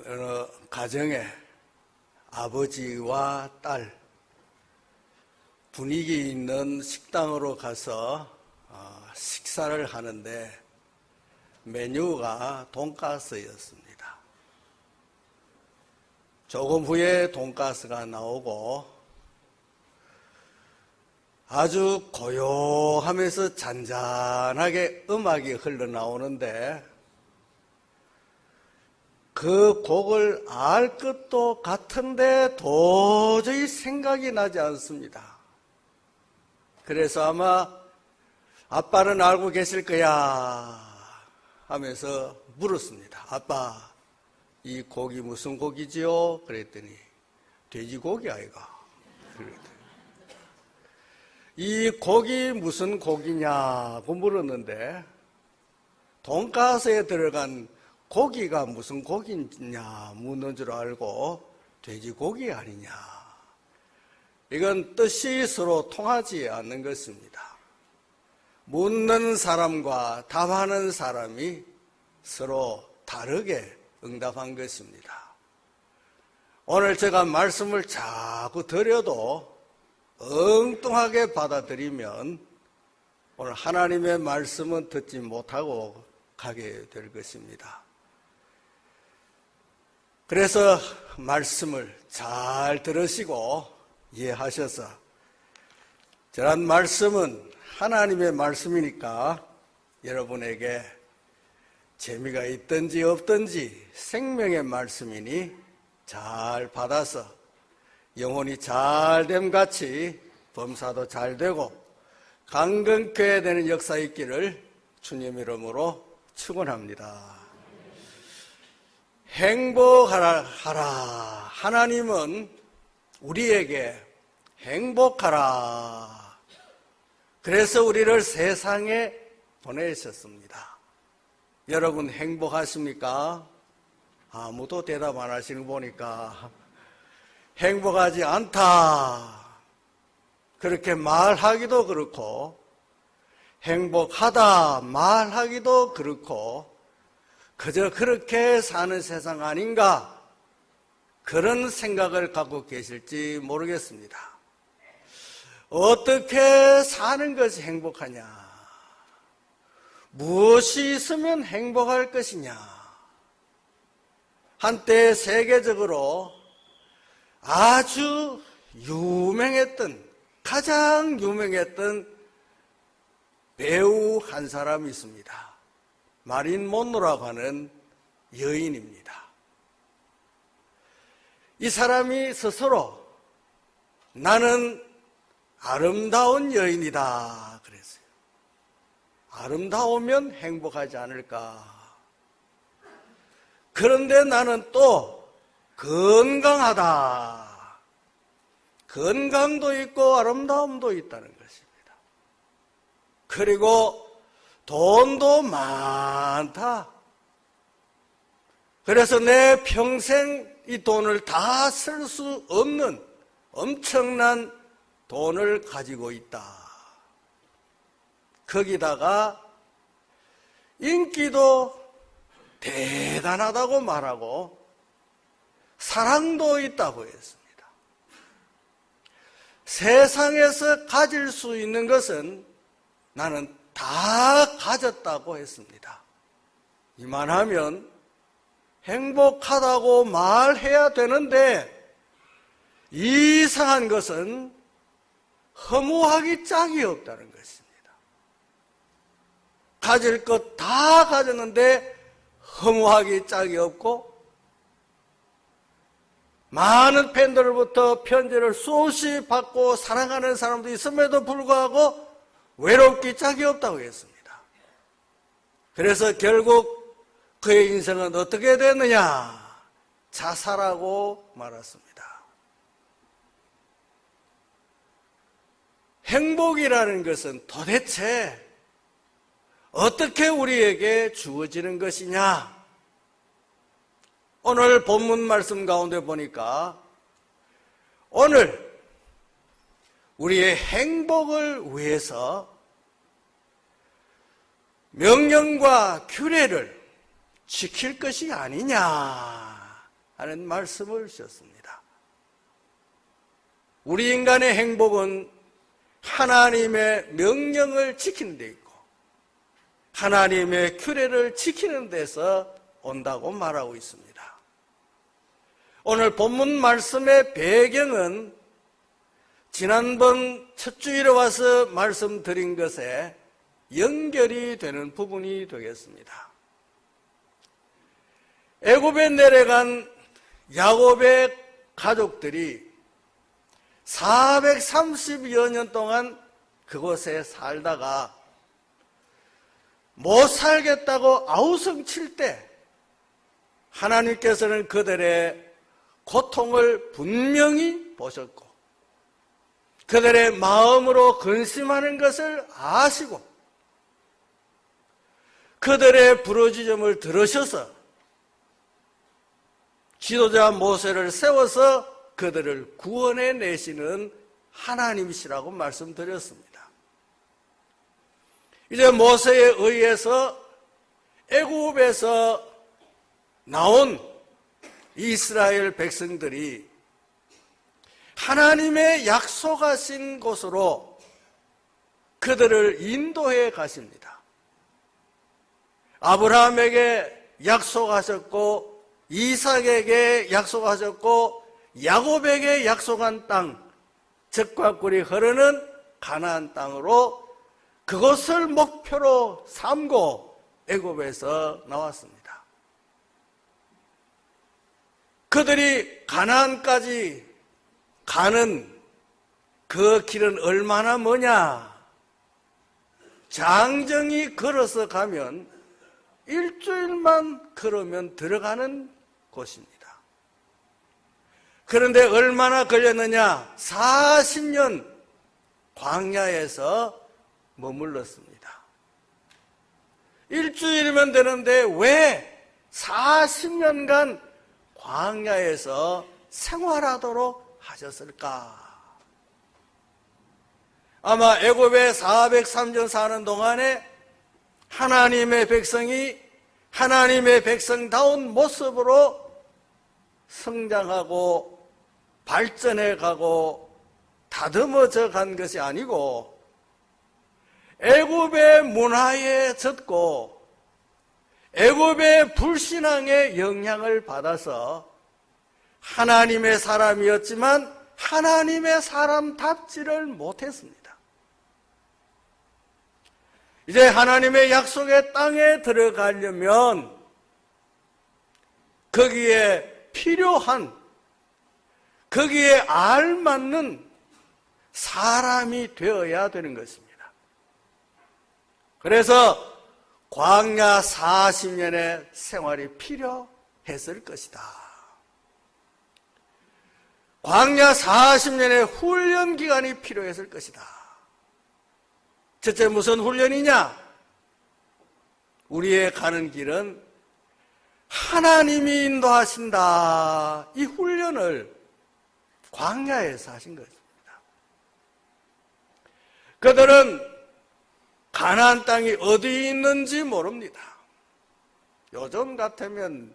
어느 가정에 아버지와 딸 분위기 있는 식당으로 가서 식사를 하는데 메뉴가 돈가스였습니다. 조금 후에 돈가스가 나오고 아주 고요하면서 잔잔하게 음악이 흘러나오는데 그 곡을 알 것도 같은데 도저히 생각이 나지 않습니다. 그래서 아마 아빠는 알고 계실 거야 하면서 물었습니다. 아빠, 이 곡이 무슨 곡이지요? 그랬더니 돼지고기 아이가? 그랬더니 이 곡이 무슨 곡이냐고 물었는데 돈가스에 들어간 고기가 무슨 고기냐 묻는 줄 알고 돼지고기 아니냐. 이건 뜻이 서로 통하지 않는 것입니다. 묻는 사람과 답하는 사람이 서로 다르게 응답한 것입니다. 오늘 제가 말씀을 자꾸 드려도 엉뚱하게 받아들이면 오늘 하나님의 말씀은 듣지 못하고 가게 될 것입니다. 그래서 말씀을 잘 들으시고 이해하셔서 저런 말씀은 하나님의 말씀이니까 여러분에게 재미가 있든지 없든지 생명의 말씀이니 잘 받아서 영혼이 잘됨 같이 범사도 잘 되고 강건케 되는 역사 있기를 주님 이름으로 축원합니다. 행복하라. 하나님은 우리에게 행복하라. 그래서 우리를 세상에 보내셨습니다. 여러분 행복하십니까? 아무도 대답 안 하시는 거 보니까 행복하지 않다. 그렇게 말하기도 그렇고 행복하다 말하기도 그렇고 그저 그렇게 사는 세상 아닌가 그런 생각을 갖고 계실지 모르겠습니다. 어떻게 사는 것이 행복하냐? 무엇이 있으면 행복할 것이냐? 한때 세계적으로 아주 가장 유명했던 배우 한 사람이 있습니다. 마릴린 몬로라고 하는 여인입니다. 이 사람이 스스로 나는 아름다운 여인이다 그랬어요. 아름다우면 행복하지 않을까? 그런데 나는 또 건강하다. 건강도 있고 아름다움도 있다는 것입니다. 그리고 돈도 많다. 그래서 내 평생 이 돈을 다 쓸 수 없는 엄청난 돈을 가지고 있다. 거기다가 인기도 대단하다고 말하고 사랑도 있다고 했습니다. 세상에서 가질 수 있는 것은 나는 다 가졌다고 했습니다. 이만하면 행복하다고 말해야 되는데 이상한 것은 허무하기 짝이 없다는 것입니다. 가질 것 다 가졌는데 허무하기 짝이 없고 많은 팬들로부터 편지를 수없이 받고 사랑하는 사람도 있음에도 불구하고 외롭기 짝이 없다고 했습니다. 그래서 결국 그의 인생은 어떻게 됐느냐? 자살하고 말았습니다. 행복이라는 것은 도대체 어떻게 우리에게 주어지는 것이냐? 오늘 본문 말씀 가운데 보니까 오늘 우리의 행복을 위해서 명령과 규례를 지킬 것이 아니냐 하는 말씀을 주셨습니다. 우리 인간의 행복은 하나님의 명령을 지키는 데 있고 하나님의 규례를 지키는 데서 온다고 말하고 있습니다. 오늘 본문 말씀의 배경은 지난번 첫 주일에 와서 말씀드린 것에 연결이 되는 부분이 되겠습니다. 애굽에 내려간 야곱의 가족들이 430여 년 동안 그곳에 살다가 못 살겠다고 아우성칠 때 하나님께서는 그들의 고통을 분명히 보셨고 그들의 마음으로 근심하는 것을 아시고 그들의 부르짖음을 들으셔서 지도자 모세를 세워서 그들을 구원해 내시는 하나님이시라고 말씀드렸습니다. 이제 모세에 의해서 애굽에서 나온 이스라엘 백성들이 하나님의 약속하신 곳으로 그들을 인도해 가십니다. 아브라함에게 약속하셨고 이삭에게 약속하셨고 야곱에게 약속한 땅, 젖과 꿀이 흐르는 가나안 땅으로 그것을 목표로 삼고 애굽에서 나왔습니다. 그들이 가나안까지 가는 그 길은 얼마나 머냐? 장정히 걸어서 가면 일주일만 걸으면 들어가는 곳입니다. 그런데 얼마나 걸렸느냐? 40년 광야에서 머물렀습니다. 일주일이면 되는데 왜 40년간 광야에서 생활하도록 하셨을까? 아마 애굽에 403년 사는 동안에 하나님의 백성이 하나님의 백성다운 모습으로 성장하고 발전해 가고 다듬어져 간 것이 아니고 애굽의 문화에 젖고 애굽의 불신앙의 영향을 받아서 하나님의 사람이었지만 하나님의 사람답지를 못했습니다. 이제 하나님의 약속의 땅에 들어가려면 거기에 필요한, 거기에 알맞는 사람이 되어야 되는 것입니다. 그래서 광야 40년의 생활이 필요했을 것이다. 광야 40년의 훈련 기간이 필요했을 것이다. 첫째, 무슨 훈련이냐? 우리의 가는 길은 하나님이 인도하신다. 이 훈련을 광야에서 하신 것입니다. 그들은 가나안 땅이 어디 있는지 모릅니다. 요즘 같으면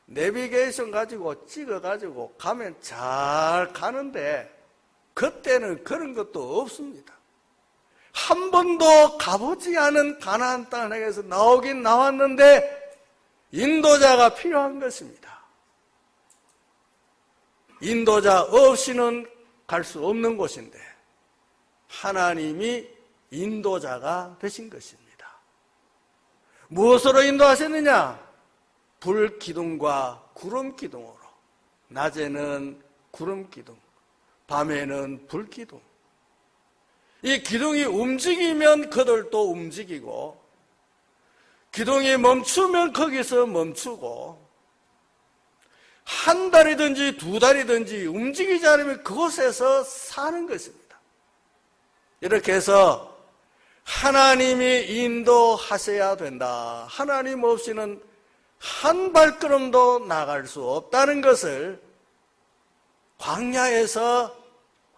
내비게이션 가지고 찍어가지고 가면 잘 가는데 그때는 그런 것도 없습니다. 한 번도 가보지 않은 가나안 땅에서 나오긴 나왔는데 인도자가 필요한 것입니다. 인도자 없이는 갈 수 없는 곳인데 하나님이 인도자가 되신 것입니다. 무엇으로 인도하셨느냐? 불기둥과 구름기둥으로. 낮에는 구름기둥, 밤에는 불기둥. 이 기둥이 움직이면 그들도 움직이고 기둥이 멈추면 거기서 멈추고 한 달이든지 두 달이든지 움직이지 않으면 그곳에서 사는 것입니다. 이렇게 해서 하나님이 인도하셔야 된다. 하나님 없이는 한 발걸음도 나갈 수 없다는 것을 광야에서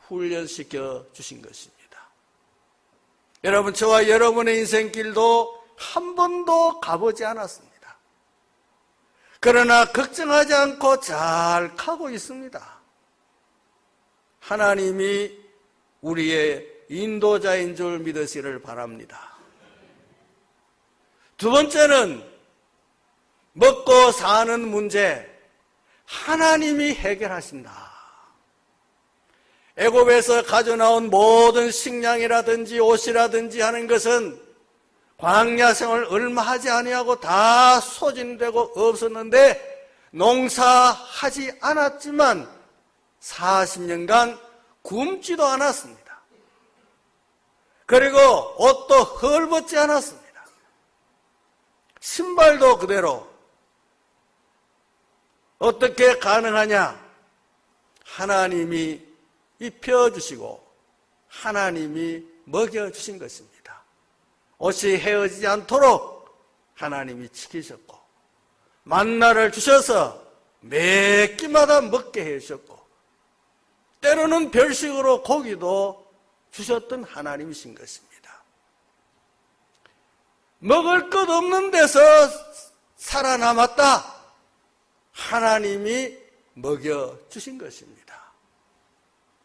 훈련시켜 주신 것입니다. 여러분, 저와 여러분의 인생길도 한 번도 가보지 않았습니다. 그러나 걱정하지 않고 잘 가고 있습니다. 하나님이 우리의 인도자인 줄 믿으시기를 바랍니다. 두 번째는 먹고 사는 문제, 하나님이 해결하신다. 애굽에서 가져나온 모든 식량이라든지 옷이라든지 하는 것은 광야 생활을 얼마 하지 아니하고 다 소진되고 없었는데 농사하지 않았지만 40년간 굶지도 않았습니다. 그리고 옷도 헐벗지 않았습니다. 신발도 그대로. 어떻게 가능하냐? 하나님이 입혀주시고 하나님이 먹여주신 것입니다. 옷이 헤어지지 않도록 하나님이 지키셨고 만나를 주셔서 매 끼마다 먹게 해주셨고 때로는 별식으로 고기도 주셨던 하나님이신 것입니다. 먹을 것 없는 데서 살아남았다. 하나님이 먹여주신 것입니다.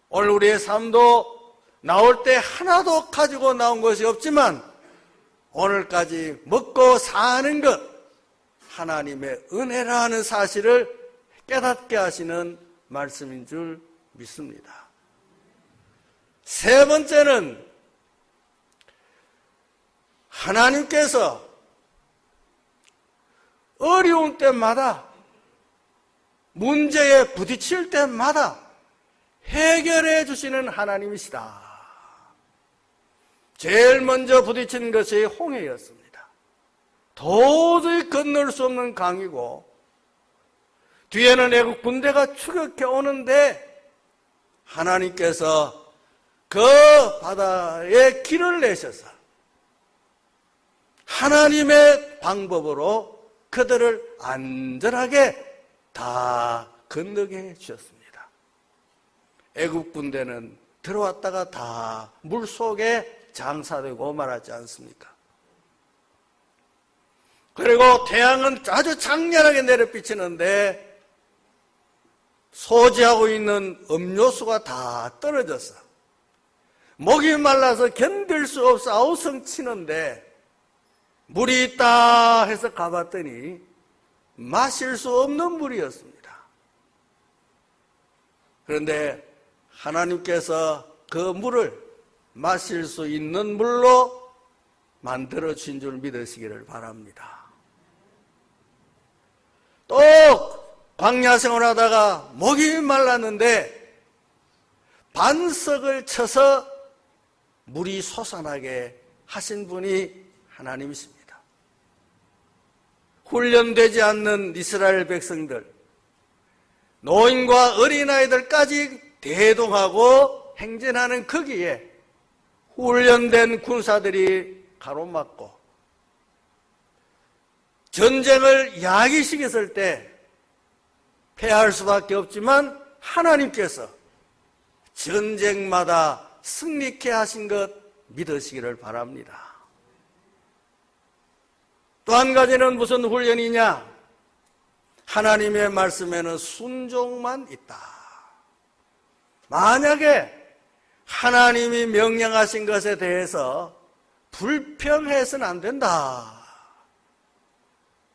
오늘 우리의 삶도 나올 때 하나도 가지고 나온 것이 없지만 오늘까지 먹고 사는 것 하나님의 은혜라는 사실을 깨닫게 하시는 말씀인 줄 믿습니다. 세 번째는 하나님께서 어려운 때마다 문제에 부딪힐 때마다 해결해 주시는 하나님이시다. 제일 먼저 부딪힌 것이 홍해였습니다. 도저히 건널 수 없는 강이고 뒤에는 애국 군대가 추격해 오는데 하나님께서 그 바다에 길을 내셔서 하나님의 방법으로 그들을 안전하게 다 건너게 해주셨습니다. 애국 군대는 들어왔다가 다 물속에 장사되고 말하지 않습니까? 그리고 태양은 아주 장렬하게 내려비치는데 소지하고 있는 음료수가 다 떨어져서 목이 말라서 견딜 수 없어 아우성 치는데 물이 있다 해서 가봤더니 마실 수 없는 물이었습니다. 그런데 하나님께서 그 물을 마실 수 있는 물로 만들어 주신 줄 믿으시기를 바랍니다. 또 광야 생활하다가 목이 말랐는데 반석을 쳐서 물이 솟아나게 하신 분이 하나님이십니다. 훈련되지 않는 이스라엘 백성들, 노인과 어린아이들까지 대동하고 행진하는 거기에 훈련된 군사들이 가로막고 전쟁을 야기시켰을 때 패할 수밖에 없지만 하나님께서 전쟁마다 승리케 하신 것 믿으시기를 바랍니다. 또 한 가지는 무슨 훈련이냐? 하나님의 말씀에는 순종만 있다. 만약에 하나님이 명령하신 것에 대해서 불평해서는 안 된다.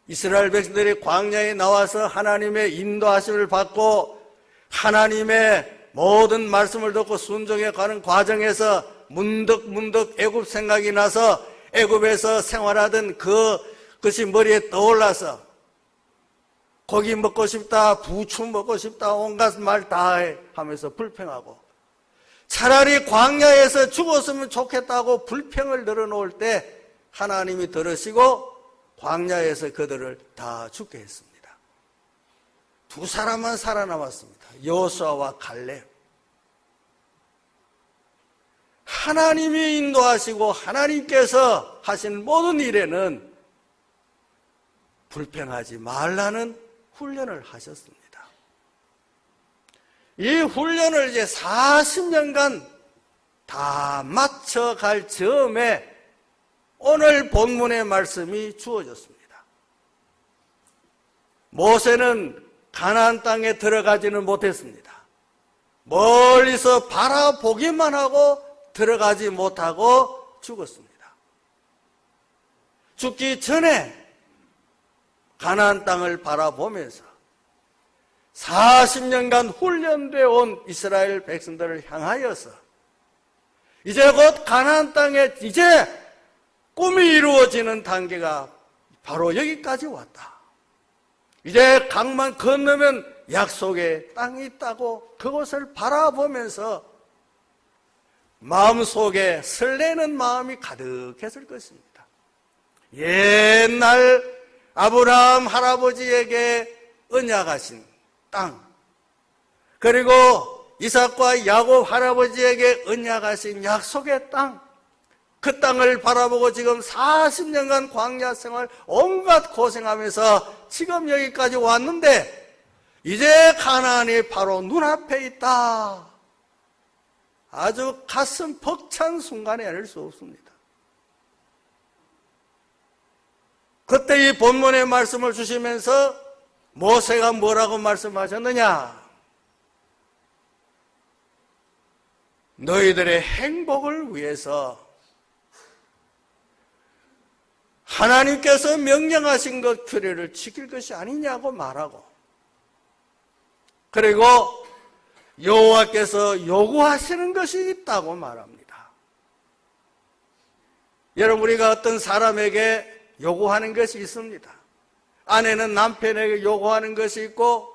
이스라엘 백성들이 광야에 나와서 하나님의 인도하심을 받고 하나님의 모든 말씀을 듣고 순종해 가는 과정에서 문득문득 애굽 생각이 나서 애굽에서 생활하던 그것이 머리에 떠올라서 고기 먹고 싶다, 부추 먹고 싶다, 온갖 말 다 하면서 불평하고 차라리 광야에서 죽었으면 좋겠다고 불평을 늘어놓을 때 하나님이 들으시고 광야에서 그들을 다 죽게 했습니다. 두 사람만 살아남았습니다. 여호수아와 갈렙. 하나님이 인도하시고 하나님께서 하신 모든 일에는 불평하지 말라는 훈련을 하셨습니다. 이 훈련을 이제 40년간 다 마쳐갈 즈음에 오늘 본문의 말씀이 주어졌습니다. 모세는 가나안 땅에 들어가지는 못했습니다. 멀리서 바라보기만 하고 들어가지 못하고 죽었습니다. 죽기 전에 가나안 땅을 바라보면서 40년간 훈련되어 온 이스라엘 백성들을 향하여서 이제 곧 가나안 땅에 이제 꿈이 이루어지는 단계가 바로 여기까지 왔다. 이제 강만 건너면 약속의 땅이 있다고 그곳을 바라보면서 마음속에 설레는 마음이 가득했을 것입니다. 옛날 아브라함 할아버지에게 언약하신 땅, 그리고 이삭과 야곱 할아버지에게 언약하신 약속의 땅, 그 땅을 바라보고 지금 40년간 광야 생활 온갖 고생하면서 지금 여기까지 왔는데 이제 가나안이 바로 눈앞에 있다. 아주 가슴 벅찬 순간이 아닐 수 없습니다. 그때 이 본문의 말씀을 주시면서 모세가 뭐라고 말씀하셨느냐? 너희들의 행복을 위해서 하나님께서 명령하신 것 규례를 지킬 것이 아니냐고 말하고, 그리고 여호와께서 요구하시는 것이 있다고 말합니다. 여러분, 우리가 어떤 사람에게 요구하는 것이 있습니다. 아내는 남편에게 요구하는 것이 있고,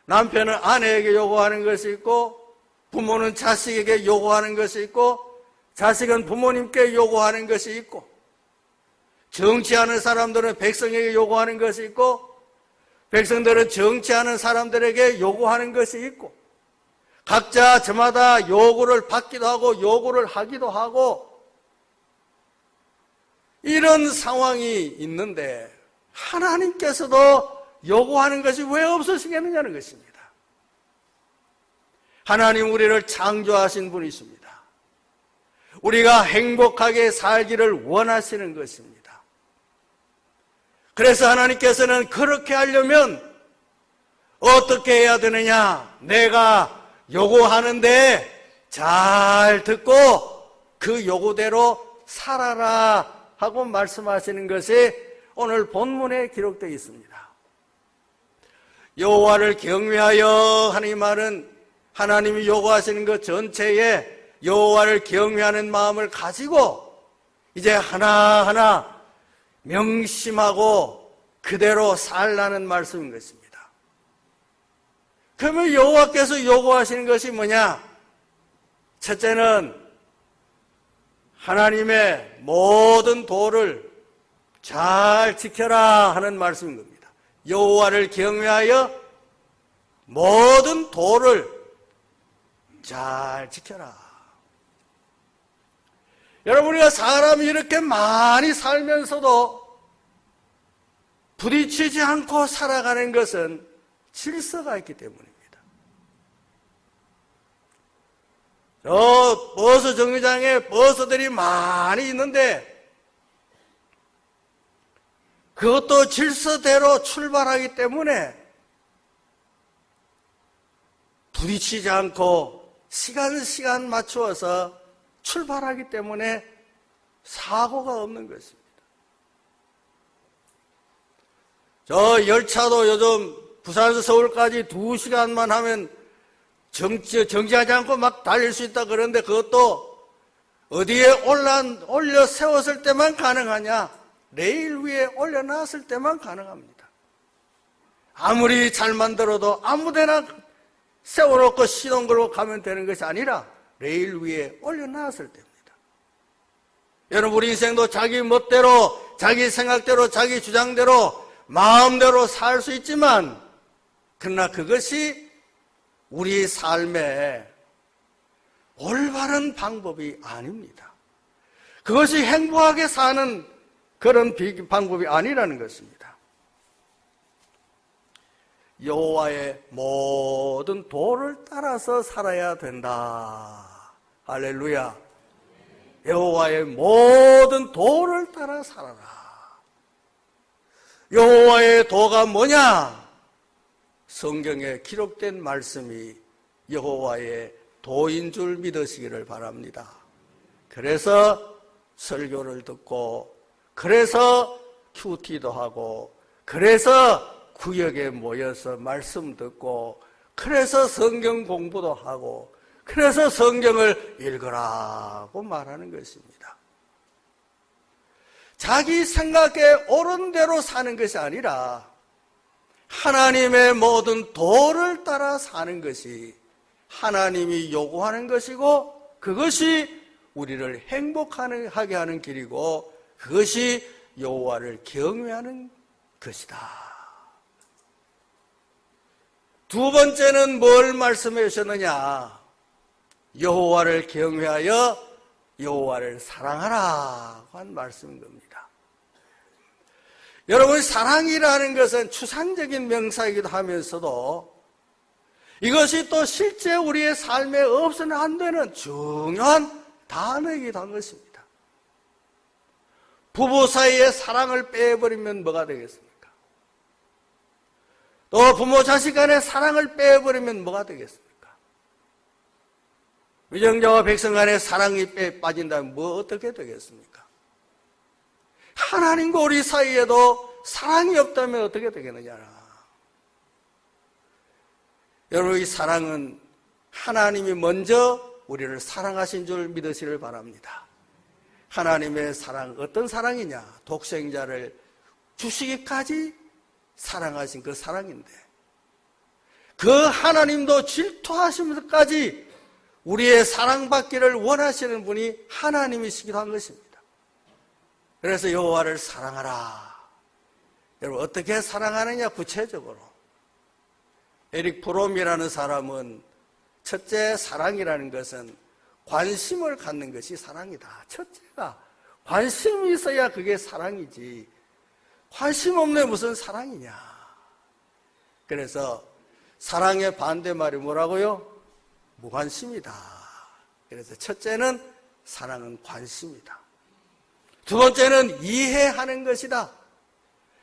남편은 아내에게 요구하는 것이 있고, 부모는 자식에게 요구하는 것이 있고, 자식은 부모님께 요구하는 것이 있고, 정치하는 사람들은 백성에게 요구하는 것이 있고, 백성들은 정치하는 사람들에게 요구하는 것이 있고, 각자 저마다 요구를 받기도 하고 요구를 하기도 하고, 이런 상황이 있는데 하나님께서도 요구하는 것이 왜 없으시겠느냐는 것입니다. 하나님 우리를 창조하신 분이십니다. 우리가 행복하게 살기를 원하시는 것입니다. 그래서 하나님께서는 그렇게 하려면 어떻게 해야 되느냐? 내가 요구하는데 잘 듣고 그 요구대로 살아라 하고 말씀하시는 것이 오늘 본문에 기록되어 있습니다. 여호와를 경외하여 하는 이 말은 하나님이 요구하시는 것 전체에 여호와를 경외하는 마음을 가지고 이제 하나하나 명심하고 그대로 살라는 말씀인 것입니다. 그러면 여호와께서 요구하시는 것이 뭐냐? 첫째는 하나님의 모든 도를 잘 지켜라 하는 말씀인 겁니다. 여호와를 경외하여 모든 도를 잘 지켜라. 여러분, 우리가 사람이 이렇게 많이 살면서도 부딪히지 않고 살아가는 것은 질서가 있기 때문입니다. 저 버스 정류장에 버스들이 많이 있는데 그것도 질서대로 출발하기 때문에 부딪히지 않고 시간 맞추어서 출발하기 때문에 사고가 없는 것입니다. 저 열차도 요즘 부산에서 서울까지 2시간만 하면 정지하지 않고 막 달릴 수 있다 그러는데 그것도 어디에 올려 세웠을 때만 가능하냐? 레일 위에 올려놨을 때만 가능합니다. 아무리 잘 만들어도 아무데나 세워놓고 시동 걸고 가면 되는 것이 아니라 레일 위에 올려놨을 때입니다. 여러분, 우리 인생도 자기 멋대로, 자기 생각대로, 자기 주장대로, 마음대로 살 수 있지만, 그러나 그것이 우리 삶의 올바른 방법이 아닙니다. 그것이 행복하게 사는 그런 방법이 아니라는 것입니다. 여호와의 모든 도를 따라서 살아야 된다. 할렐루야. 여호와의 모든 도를 따라 살아라. 여호와의 도가 뭐냐? 성경에 기록된 말씀이 여호와의 도인 줄 믿으시기를 바랍니다. 그래서 설교를 듣고, 그래서 큐티도 하고, 그래서 구역에 모여서 말씀 듣고, 그래서 성경 공부도 하고, 그래서 성경을 읽으라고 말하는 것입니다. 자기 생각에 옳은 대로 사는 것이 아니라 하나님의 모든 도를 따라 사는 것이 하나님이 요구하는 것이고, 그것이 우리를 행복하게 하는 길이고, 그것이 여호와를 경외하는 것이다. 두 번째는 뭘 말씀해 주셨느냐? 여호와를 경외하여 여호와를 사랑하라고 한 말씀인 겁니다. 여러분, 사랑이라는 것은 추상적인 명사이기도 하면서도 이것이 또 실제 우리의 삶에 없어서는 안 되는 중요한 단어이기도 한 것입니다. 부부 사이에 사랑을 빼버리면 뭐가 되겠습니까? 또 부모 자식 간의 사랑을 빼버리면 뭐가 되겠습니까? 위정자와 백성 간의 사랑이 빠진다면 뭐 어떻게 되겠습니까? 하나님과 우리 사이에도 사랑이 없다면 어떻게 되겠느냐? 여러분, 이 사랑은 하나님이 먼저 우리를 사랑하신 줄 믿으시길 바랍니다. 하나님의 사랑, 어떤 사랑이냐? 독생자를 주시기까지 사랑하신 그 사랑인데, 그 하나님도 질투하시면서까지 우리의 사랑받기를 원하시는 분이 하나님이시기도 한 것입니다. 그래서 여호와를 사랑하라. 여러분, 어떻게 사랑하느냐? 구체적으로 에릭 프롬이라는 사람은 첫째, 사랑이라는 것은 관심을 갖는 것이 사랑이다. 첫째가 관심이 있어야 그게 사랑이지, 관심 없는 무슨 사랑이냐. 그래서 사랑의 반대말이 뭐라고요? 무관심이다. 그래서 첫째는 사랑은 관심이다. 두 번째는 이해하는 것이다.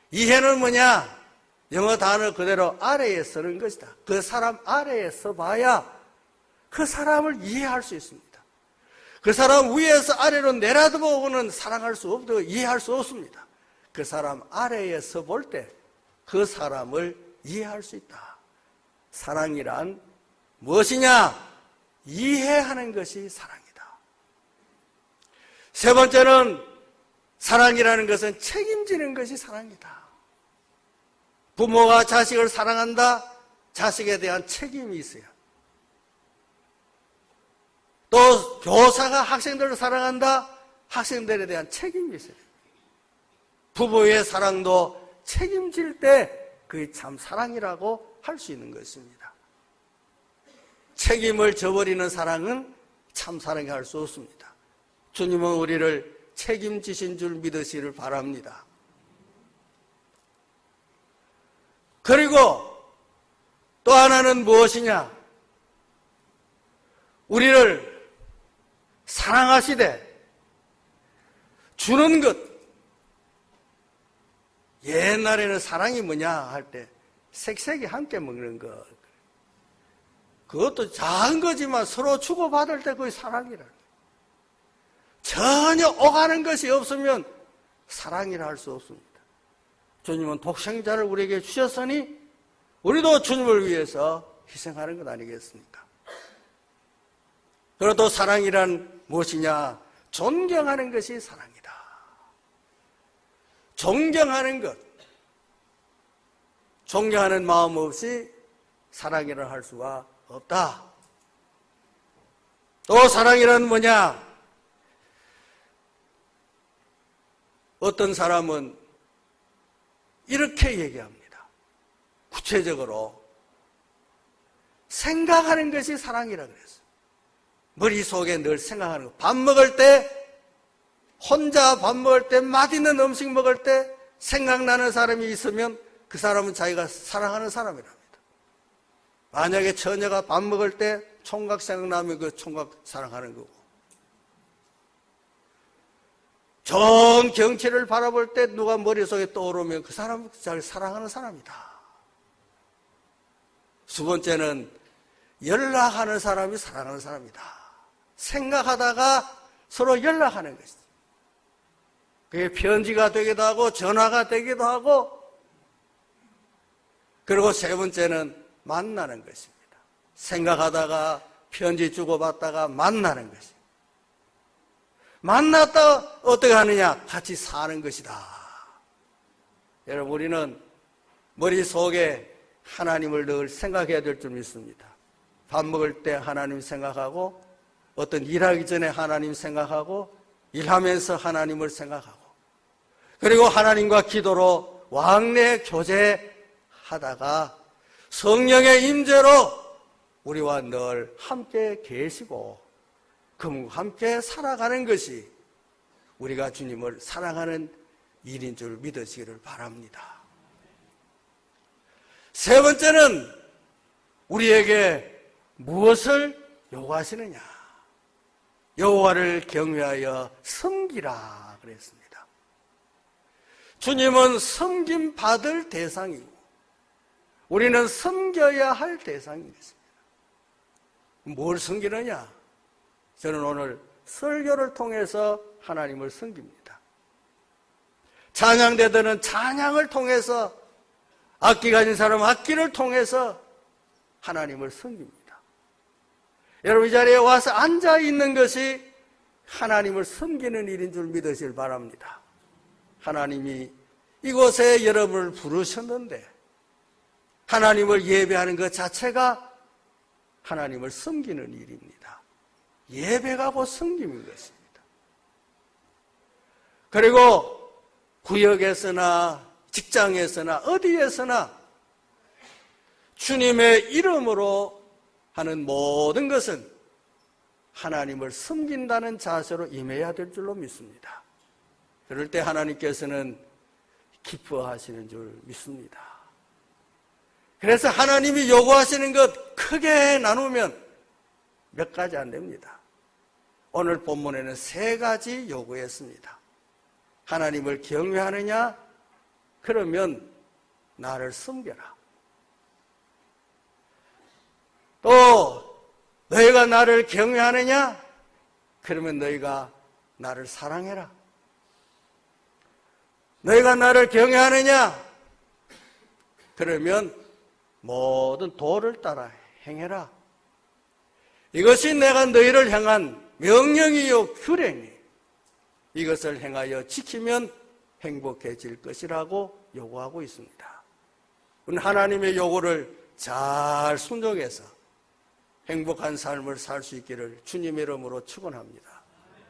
이해는 뭐냐? 영어 단어 그대로 아래에 서는 것이다. 그 사람 아래에 서봐야 그 사람을 이해할 수 있습니다. 그 사람 위에서 아래로 내려다보고는 사랑할 수 없고 이해할 수 없습니다. 그 사람 아래에 서볼 때 그 사람을 이해할 수 있다. 사랑이란 무엇이냐? 이해하는 것이 사랑이다. 세 번째는 사랑이라는 것은 책임지는 것이 사랑이다. 부모가 자식을 사랑한다. 자식에 대한 책임이 있어요. 또 교사가 학생들을 사랑한다. 학생들에 대한 책임이 있어요. 부부의 사랑도 책임질 때 그게 참 사랑이라고 할 수 있는 것입니다. 책임을 저버리는 사랑은 참 사랑이 할 수 없습니다. 주님은 우리를 책임지신 줄 믿으시기를 바랍니다. 그리고 또 하나는 무엇이냐? 우리를 사랑하시되 주는 것. 옛날에는 사랑이 뭐냐 할 때 색색이 함께 먹는 것. 그것도 작은 거지만 서로 주고받을 때 그게 사랑이라는 거예요. 전혀 오가는 것이 없으면 사랑이라 할 수 없습니다. 주님은 독생자를 우리에게 주셨으니 우리도 주님을 위해서 희생하는 것 아니겠습니까? 그리고 또 사랑이란 무엇이냐? 존경하는 것이 사랑이다. 존경하는 것. 존경하는 마음 없이 사랑이라 할 수가 없다. 또 사랑이란 뭐냐? 어떤 사람은 이렇게 얘기합니다. 구체적으로 생각하는 것이 사랑이라 그랬어요. 머릿속에 늘 생각하는 것. 밥 먹을 때, 혼자 밥 먹을 때, 맛있는 음식 먹을 때 생각나는 사람이 있으면 그 사람은 자기가 사랑하는 사람이랍니다. 만약에 처녀가 밥 먹을 때 총각 생각나면 그 총각 사랑하는 거고, 좋은 경치를 바라볼 때 누가 머릿속에 떠오르면 그 사람은 잘 사랑하는 사람이다. 두 번째는 연락하는 사람이 사랑하는 사람이다. 생각하다가 서로 연락하는 것이다. 그게 편지가 되기도 하고 전화가 되기도 하고, 그리고 세 번째는 만나는 것입니다. 생각하다가 편지 주고받다가 만나는 것입니다. 만났다 어떻게 하느냐? 같이 사는 것이다. 여러분, 우리는 머릿속에 하나님을 늘 생각해야 될 줄 믿습니다. 밥 먹을 때 하나님 생각하고, 어떤 일하기 전에 하나님 생각하고, 일하면서 하나님을 생각하고, 그리고 하나님과 기도로 왕래 교제하다가 성령의 임재로 우리와 늘 함께 계시고 그분과 함께 살아가는 것이 우리가 주님을 사랑하는 일인 줄 믿으시기를 바랍니다. 세 번째는 우리에게 무엇을 요구하시느냐? 여호와를 경외하여 섬기라 그랬습니다. 주님은 섬김받을 대상이고 우리는 섬겨야 할 대상인 것입니다. 뭘 섬기느냐? 저는 오늘 설교를 통해서 하나님을 섬깁니다. 찬양대들은 찬양을 통해서, 악기 가진 사람은 악기를 통해서 하나님을 섬깁니다. 여러분, 이 자리에 와서 앉아있는 것이 하나님을 섬기는 일인 줄 믿으시길 바랍니다. 하나님이 이곳에 여러분을 부르셨는데 하나님을 예배하는 것 자체가 하나님을 섬기는 일입니다. 예배가 곧 섬김인 것입니다. 그리고 구역에서나 직장에서나 어디에서나 주님의 이름으로 하는 모든 것은 하나님을 섬긴다는 자세로 임해야 될 줄로 믿습니다. 그럴 때 하나님께서는 기뻐하시는 줄 믿습니다. 그래서 하나님이 요구하시는 것 크게 나누면 몇 가지 안 됩니다. 오늘 본문에는 3가지 요구했습니다. 하나님을 경외하느냐? 그러면 나를 섬겨라. 또 너희가 나를 경외하느냐? 그러면 너희가 나를 사랑해라. 너희가 나를 경외하느냐? 그러면 모든 도를 따라 행해라. 이것이 내가 너희를 향한 명령이요 규례니 이것을 행하여 지키면 행복해질 것이라고 요구하고 있습니다. 하나님의 요구를 잘 순종해서 행복한 삶을 살 수 있기를 주님의 이름으로 축원합니다.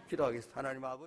기도하겠습니다. 하나님 아버지.